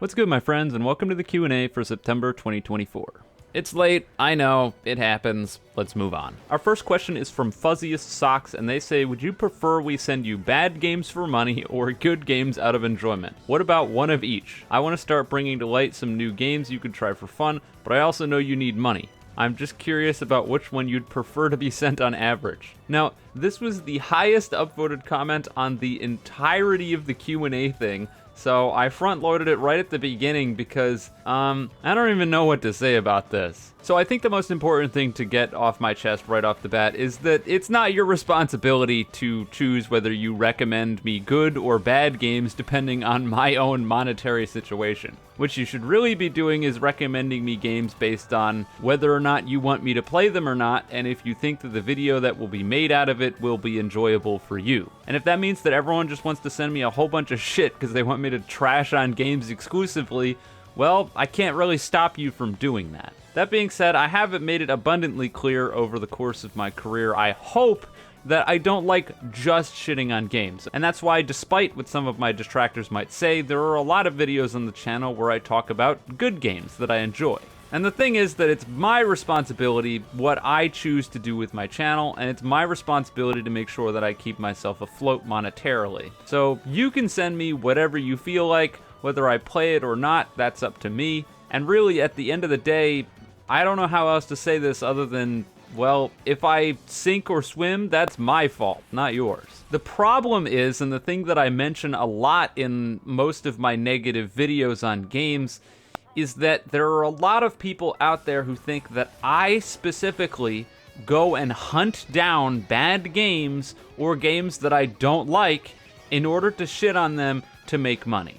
What's good, my friends, and welcome to the Q&A for September 2024. It's late, I know, it happens, let's move on. Our first question is from Fuzziest Socks, and they say, would you prefer we send you bad games for money or good games out of enjoyment? What about one of each? I want to start bringing to light some new games you could try for fun, but I also know you need money. I'm just curious about which one you'd prefer to be sent on average. Now, this was the highest upvoted comment on the entirety of the Q&A thing, so I front-loaded it right at the beginning because, I don't even know what to say about this. So I think the most important thing to get off my chest right off the bat is that it's not your responsibility to choose whether you recommend me good or bad games depending on my own monetary situation. What you should really be doing is recommending me games based on whether or not you want me to play them or not, and if you think that the video that will be made out of it will be enjoyable for you. And if that means that everyone just wants to send me a whole bunch of shit because they want me to trash on games exclusively, well, I can't really stop you from doing that. That being said, I haven't made it abundantly clear over the course of my career, I hope, that I don't like just shitting on games. And that's why, despite what some of my detractors might say, there are a lot of videos on the channel where I talk about good games that I enjoy. And the thing is that it's my responsibility what I choose to do with my channel, and it's my responsibility to make sure that I keep myself afloat monetarily. So you can send me whatever you feel like, whether I play it or not, that's up to me. And really, at the end of the day, I don't know how else to say this other than, well, if I sink or swim, that's my fault, not yours. The problem is, and the thing that I mention a lot in most of my negative videos on games, is that there are a lot of people out there who think that I specifically go and hunt down bad games or games that I don't like in order to shit on them to make money.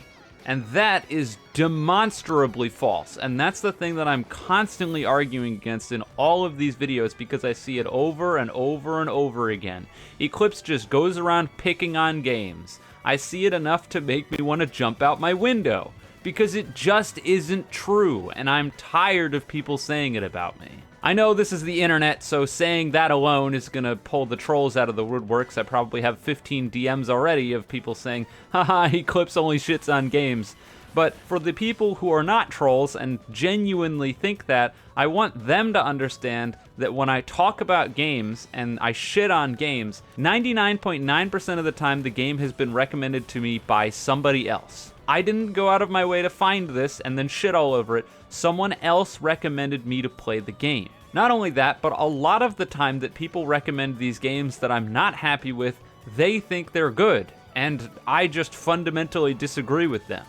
And that is demonstrably false. And that's the thing that I'm constantly arguing against in all of these videos because I see it over and over and over again. Eclipse just goes around picking on games. I see it enough to make me want to jump out my window because it just isn't true, and I'm tired of people saying it about me. I know this is the internet, so saying that alone is gonna pull the trolls out of the woodworks. I probably have 15 DMs already of people saying, haha, Eclipse only shits on games. But for the people who are not trolls and genuinely think that, I want them to understand that when I talk about games and I shit on games, 99.9% of the time the game has been recommended to me by somebody else. I didn't go out of my way to find this and then shit all over it. Someone else recommended me to play the game. Not only that, but a lot of the time that people recommend these games that I'm not happy with, they think they're good, and I just fundamentally disagree with them.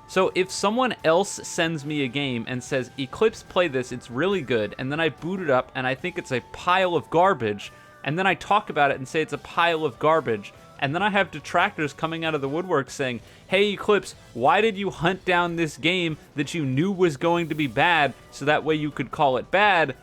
So if someone else sends me a game and says, Eclipse, play this, it's really good, and then I boot it up and I think it's a pile of garbage, and then I talk about it and say it's a pile of garbage, and then I have detractors coming out of the woodwork saying, hey Eclipse, why did you hunt down this game that you knew was going to be bad so that way you could call it bad?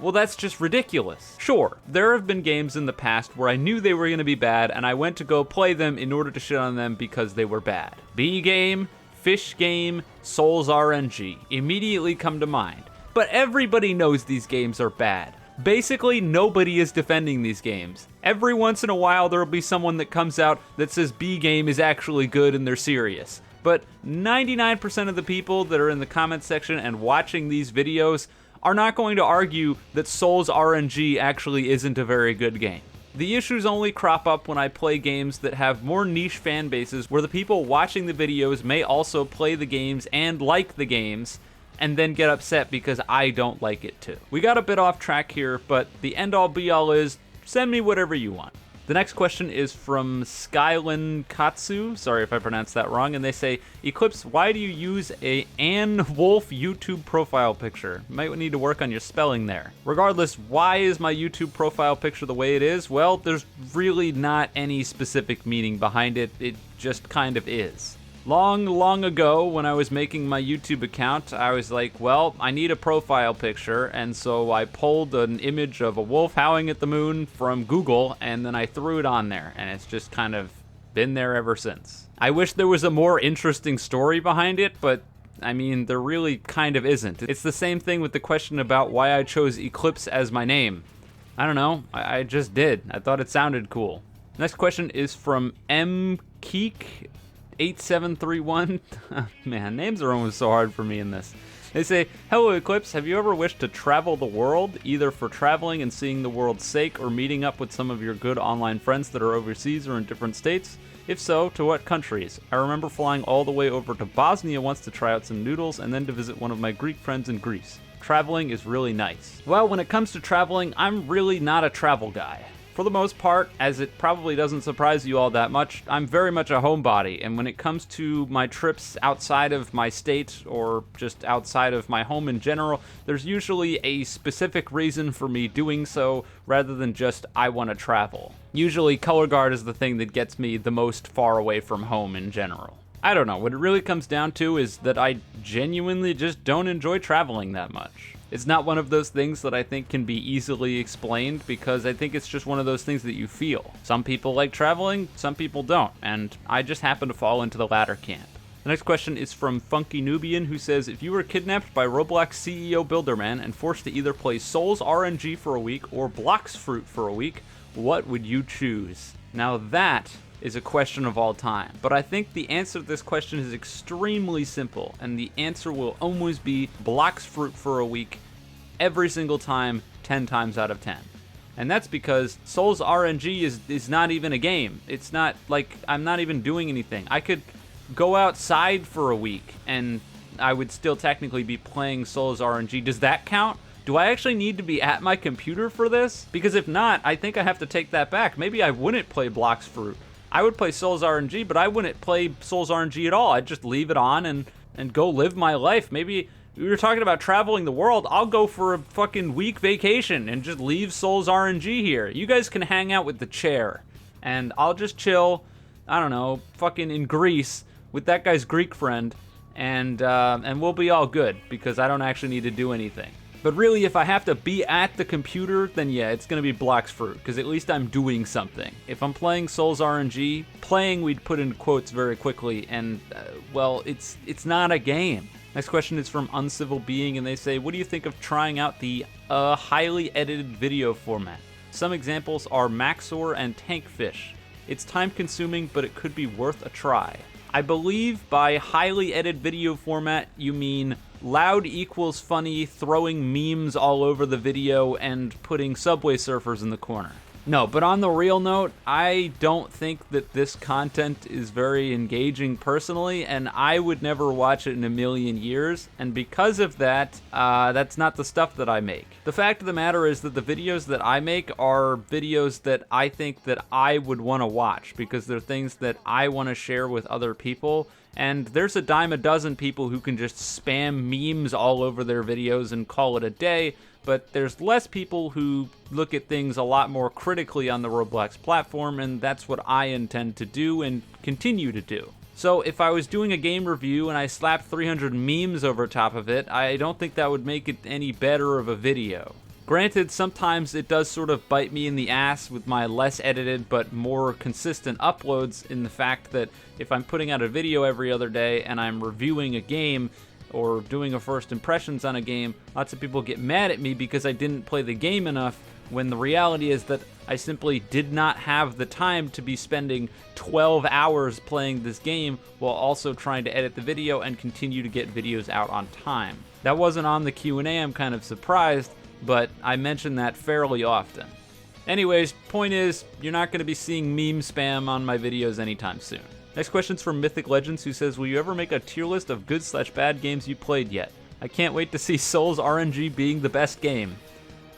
Well, that's just ridiculous. Sure, there have been games in the past where I knew they were going to be bad and I went to go play them in order to shit on them because they were bad. B Game, Fish Game, Souls RNG immediately come to mind. But everybody knows these games are bad. Basically, nobody is defending these games. Every once in a while, there will be someone that comes out that says B Game is actually good and they're serious. But 99% of the people that are in the comment section and watching these videos are not going to argue that Souls RNG actually isn't a very good game. The issues only crop up when I play games that have more niche fan bases where the people watching the videos may also play the games and like the games, and then get upset because I don't like it too. We got a bit off track here, but the end-all be-all is, send me whatever you want. The next question is from Skylin Katsu, sorry if I pronounced that wrong, and they say, Eclipse, why do you use a Ann Wolf YouTube profile picture? You might need to work on your spelling there. Regardless, why is my YouTube profile picture the way it is? Well, there's really not any specific meaning behind it, it just kind of is. Long ago, when I was making my YouTube account, I was like, well, I need a profile picture, and so I pulled an image of a wolf howling at the moon from Google, and then I threw it on there, and it's just kind of been there ever since. I wish there was a more interesting story behind it, but I mean, there really kind of isn't. It's the same thing with the question about why I chose Eclipse as my name. I don't know, I just did. I thought it sounded cool. Next question is from M. Keek. 8731. Man, names are almost so hard for me in this. They say, hello Eclipse, have you ever wished to travel the world, either for traveling and seeing the world's sake or meeting up with some of your good online friends that are overseas or in different states? If so, to what countries? I remember flying all the way over to Bosnia once to try out some noodles and then to visit one of my Greek friends in Greece. Traveling is really nice. Well, when it comes to traveling, I'm really not a travel guy. For the most part, as it probably doesn't surprise you all that much, I'm very much a homebody, and when it comes to my trips outside of my state or just outside of my home in general, there's usually a specific reason for me doing so rather than just I want to travel. Usually color guard is the thing that gets me the most far away from home in general. I don't know, what it really comes down to is that I genuinely just don't enjoy traveling that much. It's not one of those things that I think can be easily explained because I think it's just one of those things that you feel. Some people like traveling, some people don't, and I just happen to fall into the latter camp. The next question is from Funky Nubian, who says, if you were kidnapped by Roblox CEO Builderman and forced to either play Souls RNG for a week or Blox Fruit for a week, what would you choose? Now that is a question of all time, but I think the answer to this question is extremely simple, and the answer will always be Blox Fruit for a week every single time, 10 times out of 10. And that's because Souls RNG is not even a game. It's not like I'm not even doing anything. I could go outside for a week and I would still technically be playing Souls RNG. Does that count? Do I actually need to be at my computer for this? Because if not, I think I have to take that back. Maybe I wouldn't play Blox Fruit. I would play Souls RNG, but I wouldn't play Souls RNG at all. I'd just leave it on and go live my life. Maybe we were talking about traveling the world. I'll go for a fucking week vacation and just leave Souls RNG here. You guys can hang out with the chair, and I'll just chill, I don't know, fucking in Greece with that guy's Greek friend, and we'll be all good because I don't actually need to do anything. But really, if I have to be at the computer, then yeah, it's going to be Blox Fruit, because at least I'm doing something. If I'm playing Souls RNG, playing we'd put in quotes very quickly, and, well, it's not a game. Next question is from Uncivil Being, and they say, what do you think of trying out the highly edited video format? Some examples are Maxor and Tankfish. It's time-consuming, but it could be worth a try. I believe by highly edited video format, you mean loud equals funny, throwing memes all over the video, and putting Subway Surfers in the corner. No, but on the real note, I don't think that this content is very engaging personally, and I would never watch it in a million years, and because of that, that's not the stuff that I make. The fact of the matter is that the videos that I make are videos that I think that I would want to watch, because they're things that I want to share with other people, and there's a dime a dozen people who can just spam memes all over their videos and call it a day, but there's less people who look at things a lot more critically on the Roblox platform, and that's what I intend to do and continue to do. So if I was doing a game review and I slapped 300 memes over top of it, I don't think that would make it any better of a video. Granted, sometimes it does sort of bite me in the ass with my less edited but more consistent uploads, in the fact that if I'm putting out a video every other day and I'm reviewing a game or doing a first impressions on a game, lots of people get mad at me because I didn't play the game enough, when the reality is that I simply did not have the time to be spending 12 hours playing this game while also trying to edit the video and continue to get videos out on time. That wasn't on the Q&A, I'm kind of surprised, but I mention that fairly often. Anyways, point is, you're not going to be seeing meme spam on my videos anytime soon. Next question's from Mythic Legends, who says, will you ever make a tier list of good/bad games you played yet? I can't wait to see Souls RNG being the best game.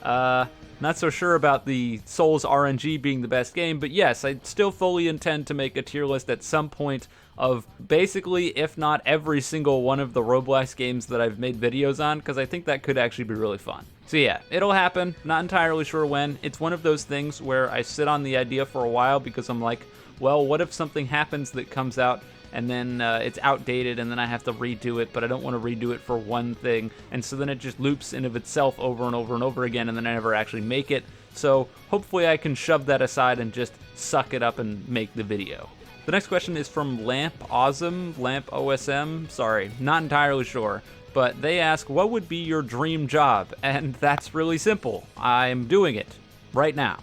Not so sure about the Souls RNG being the best game, but yes, I still fully intend to make a tier list at some point of basically, if not every single one of the Roblox games that I've made videos on, because I think that could actually be really fun. So yeah, it'll happen, not entirely sure when. It's one of those things where I sit on the idea for a while because I'm like, well, what if something happens that comes out and then it's outdated and then I have to redo it, but I don't want to redo it for one thing, and so then it just loops in of itself over and over and over again, and then I never actually make it. So hopefully I can shove that aside and just suck it up and make the video. The next question is from Lamp OSM, sorry, not entirely sure, but they ask, what would be your dream job? And that's really simple. I'm doing it right now.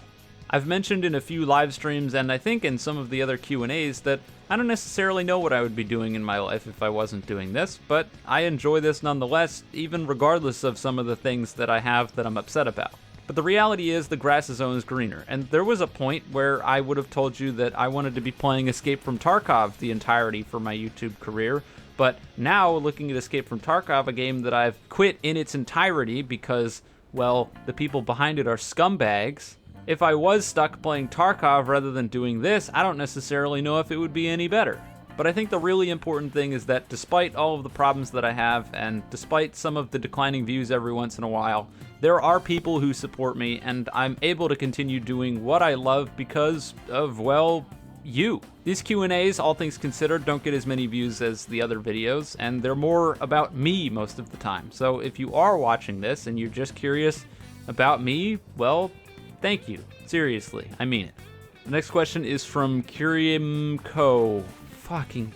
I've mentioned in a few live streams, and I think in some of the other Q&As, that I don't necessarily know what I would be doing in my life if I wasn't doing this, but I enjoy this nonetheless, even regardless of some of the things that I have that I'm upset about. But the reality is the grass is always greener, and there was a point where I would have told you that I wanted to be playing Escape from Tarkov the entirety for my YouTube career, but now looking at Escape from Tarkov, a game that I've quit in its entirety because, well, the people behind it are scumbags. If I was stuck playing Tarkov rather than doing this, I don't necessarily know if it would be any better. But I think the really important thing is that despite all of the problems that I have, and despite some of the declining views every once in a while, there are people who support me, and I'm able to continue doing what I love because of, well, you. These Q&As, all things considered, don't get as many views as the other videos, and they're more about me most of the time. So if you are watching this and you're just curious about me, well, thank you. Seriously, I mean it. The next question is from Curiumco. Fucking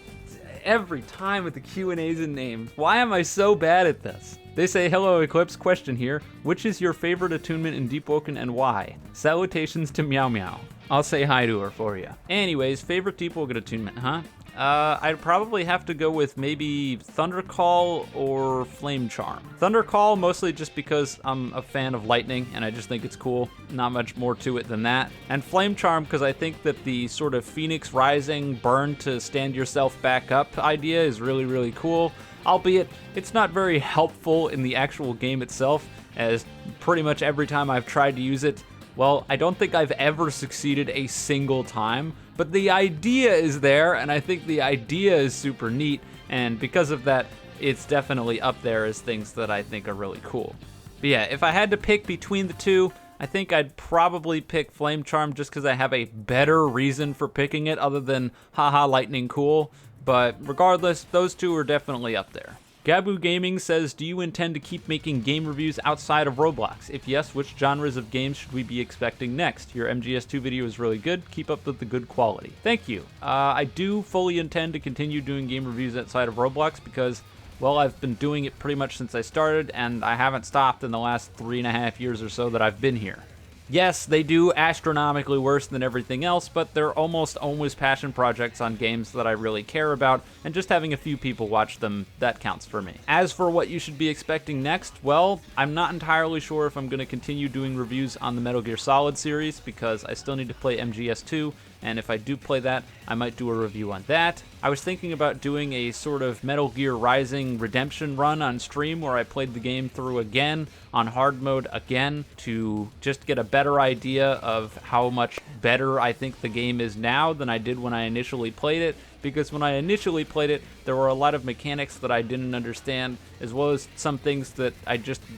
every time with the Q&As and names. Why am I so bad at this? They say, hello Eclipse, question here. Which is your favorite attunement in Deep Woken and why? Salutations to Meow Meow. I'll say hi to her for you. Anyways, favorite Deep Woken attunement, huh? I'd probably have to go with maybe Thundercall or Flame Charm. Thundercall mostly just because I'm a fan of lightning and I just think it's cool. Not much more to it than that. And Flame Charm because I think that the sort of Phoenix Rising burn to stand yourself back up idea is really, really cool. Albeit, it's not very helpful in the actual game itself, as pretty much every time I've tried to use it, well, I don't think I've ever succeeded a single time, but the idea is there, and I think the idea is super neat, and because of that, it's definitely up there as things that I think are really cool. But yeah, if I had to pick between the two, I think I'd probably pick Flame Charm just because I have a better reason for picking it other than haha lightning cool, but regardless, those two are definitely up there. Gabu Gaming says, do you intend to keep making game reviews outside of Roblox? If yes, which genres of games should we be expecting next? Your MGS2 video is really good. Keep up with the good quality. Thank you. I do fully intend to continue doing game reviews outside of Roblox because, well, I've been doing it pretty much since I started, and I haven't stopped in the last 3.5 years or so that I've been here. Yes, they do astronomically worse than everything else, but they're almost always passion projects on games that I really care about, and just having a few people watch them, that counts for me. As for what you should be expecting next, well, I'm not entirely sure if I'm going to continue doing reviews on the Metal Gear Solid series, because I still need to play MGS2, and if I do play that, I might do a review on that. I was thinking about doing a sort of Metal Gear Rising redemption run on stream where I played the game through again, on hard mode again, to just get a better idea of how much better I think the game is now than I did when I initially played it, because when I initially played it, there were a lot of mechanics that I didn't understand, as well as some things that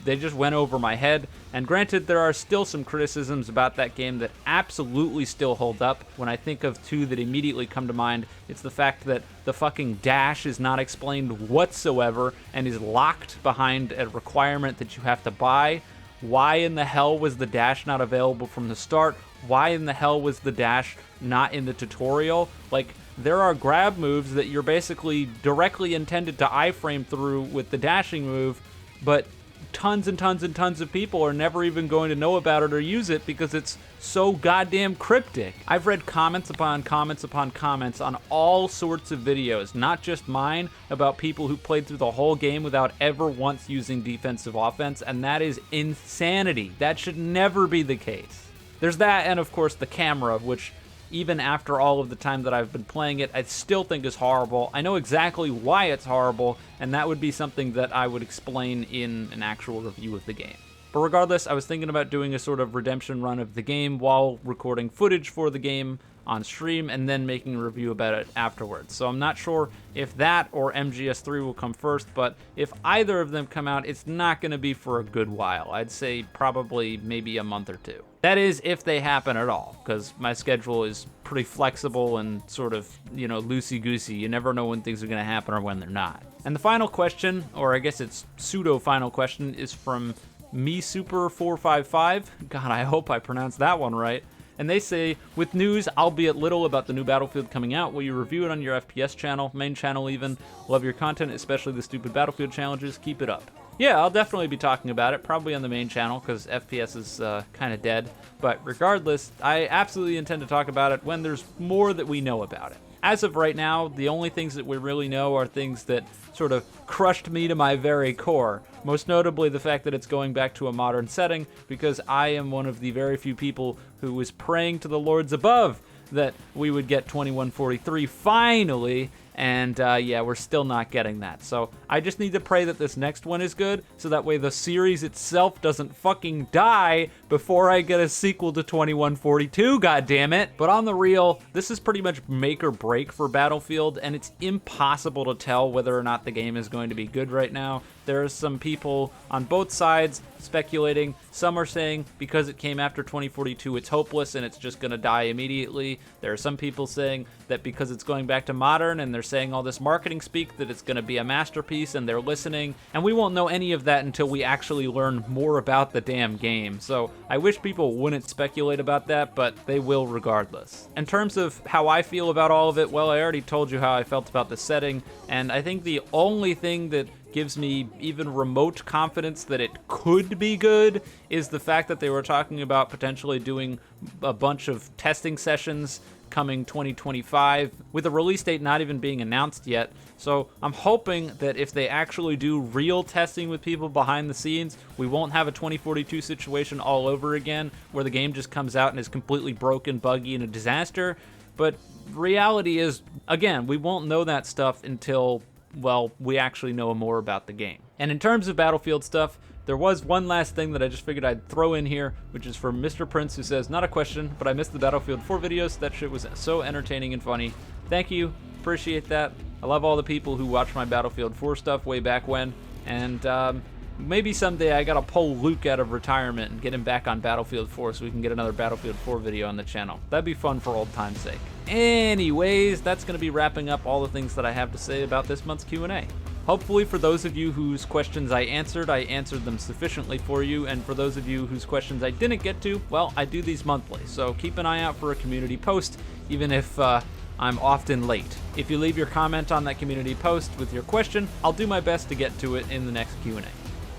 they just went over my head. And granted, there are still some criticisms about that game that absolutely still hold up. When I think of two that immediately come to mind, it's the fact that the fucking dash is not explained whatsoever and is locked behind a requirement that you have to buy. Why in the hell was the dash not available from the start? Why in the hell was the dash not in the tutorial? Like, there are grab moves that you're basically directly intended to iframe through with the dashing move, but tons and tons and tons of people are never even going to know about it or use it because it's so goddamn cryptic. I've read comments upon comments upon comments on all sorts of videos, not just mine, about people who played through the whole game without ever once using defensive offense, and that is insanity. That should never be the case. There's that, and of course the camera, which even after all of the time that I've been playing it, I still think is horrible. I know exactly why it's horrible, and that would be something that I would explain in an actual review of the game. But regardless, I was thinking about doing a sort of redemption run of the game while recording footage for the game on stream and then making a review about it afterwards. So I'm not sure if that or MGS3 will come first, but if either of them come out, it's not going to be for a good while. I'd say probably maybe a month or two. That is, if they happen at all, because my schedule is pretty flexible and sort of, loosey-goosey. You never know when things are going to happen or when they're not. And the final question, or I guess it's pseudo-final question, is from MeSuper455. God, I hope I pronounced that one right. And they say, with news, albeit little, about the new Battlefield coming out, will you review it on your FPS channel, main channel even? Love your content, especially the stupid Battlefield challenges. Keep it up. Yeah, I'll definitely be talking about it, probably on the main channel, because FPS is kind of dead. But regardless, I absolutely intend to talk about it when there's more that we know about it. as of right now, the only things that we really know are things that sort of crushed me to my very core. Most notably the fact that it's going back to a modern setting, because I am one of the very few people who was praying to the lords above that we would get 2143 finally, and yeah, we're still not getting that. So I just need to pray that this next one is good, so that way the series itself doesn't fucking die before I get a sequel to 2142, goddammit. But on the real, this is pretty much make or break for Battlefield, and it's impossible to tell whether or not the game is going to be good right now. There are some people on both sides speculating. Some are saying because it came after 2042, it's hopeless and it's just gonna die immediately. There are some people saying that because it's going back to modern and they're saying all this marketing speak, that it's gonna be a masterpiece and they're listening. And we won't know any of that until we actually learn more about the damn game. So I wish people wouldn't speculate about that, but they will regardless. In terms of how I feel about all of it, well, I already told you how I felt about the setting, and I think the only thing that gives me even remote confidence that it could be good is the fact that they were talking about potentially doing a bunch of testing sessions coming 2025 with a release date not even being announced yet. So I'm hoping that if they actually do real testing with people behind the scenes, we won't have a 2042 situation all over again where the game just comes out and is completely broken, buggy, and a disaster. But reality is, again, we won't know that stuff until, well, we actually know more about the game. And in terms of Battlefield stuff, there was one last thing that I just figured I'd throw in here, which is from Mr. Prince, who says, not a question, but I missed the Battlefield 4 videos. That shit was so entertaining and funny. Thank you, appreciate that. I love all the people who watched my Battlefield 4 stuff way back when, and maybe someday I gotta pull Luke out of retirement and get him back on Battlefield 4 so we can get another Battlefield 4 video on the channel. That'd be fun for old time's sake. Anyways, that's gonna be wrapping up all the things that I have to say about this month's Q&A. Hopefully for those of you whose questions I answered them sufficiently for you, and for those of you whose questions I didn't get to, well, I do these monthly, so keep an eye out for a community post, even if I'm often late. If you leave your comment on that community post with your question, I'll do my best to get to it in the next Q&A.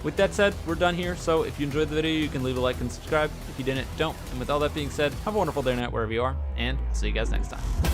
With that said, we're done here, so if you enjoyed the video, you can leave a like and subscribe. If you didn't, don't. And with all that being said, have a wonderful day or night wherever you are, and I'll see you guys next time.